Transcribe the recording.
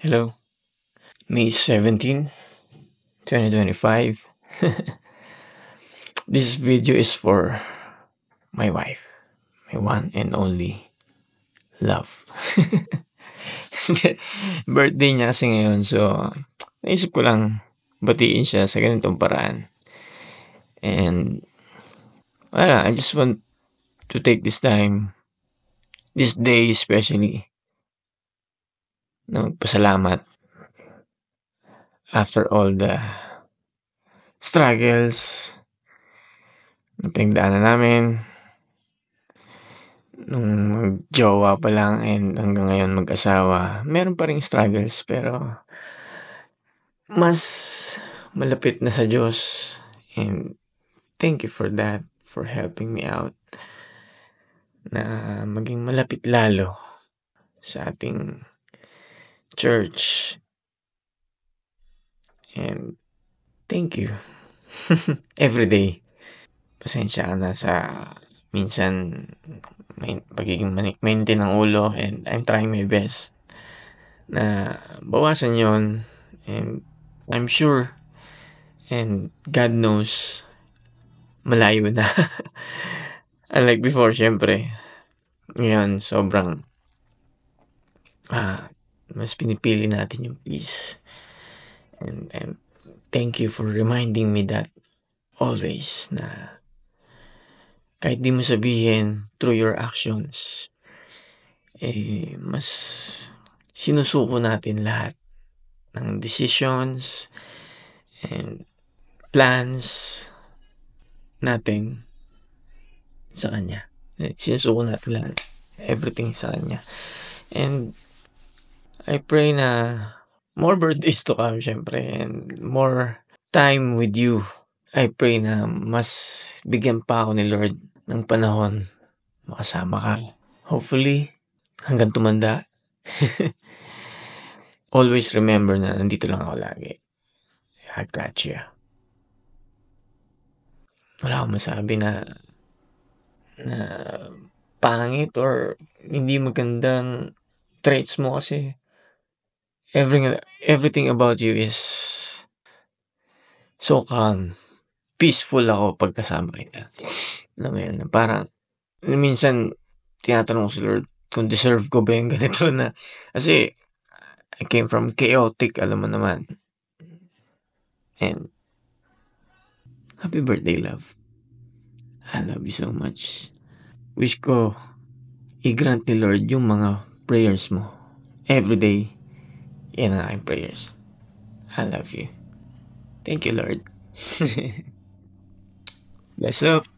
Hello, May 17, 2025. This video is for my wife, my one and only love. Birthday niya kasi ngayon, so naisip ko lang batiin siya sa ganitong paraan. And I just want to take this time, this day especially, na magpasalamat after all the struggles na pinagdaanan namin nung mag-jowa pa lang and hanggang ngayon mag-asawa. Meron pa ring struggles pero mas malapit na sa Diyos, and thank you for that, for helping me out na maging malapit lalo sa ating church. And thank you every day. Pasensya ka na sa minsan may pagiging mainit ng ulo, and I'm trying my best na bawasan yon, and I'm sure and God knows malayo na. Unlike before, syempre ngayon sobrang mas pinipili natin yung peace, and thank you for reminding me that always na kahit di mo sabihin, through your actions, mas sinusuko natin lahat ng decisions and plans natin sa Kanya. Sinusuko natin lahat, everything sa Kanya. And I pray na more birthdays to come, syempre, and more time with you. I pray na mas bigyan pa ako ni Lord ng panahon makasama ka. Hopefully, hanggang tumanda. Always remember na nandito lang ako lagi. I got you. Wala akong masabi na pangit or hindi magandang traits mo, kasi everything about you is so calm. Peaceful ako pagkasama kita. Alam mo yun, parang minsan tinatanong ko si Lord kung deserve ko ba yung ganito na, kasi I came from chaotic, alam mo naman. And happy birthday, love. I love you so much. Wish ko i-grant ni Lord yung mga prayers mo. Every day, yan ang aking prayers. I love you. Thank you, Lord. Bless up.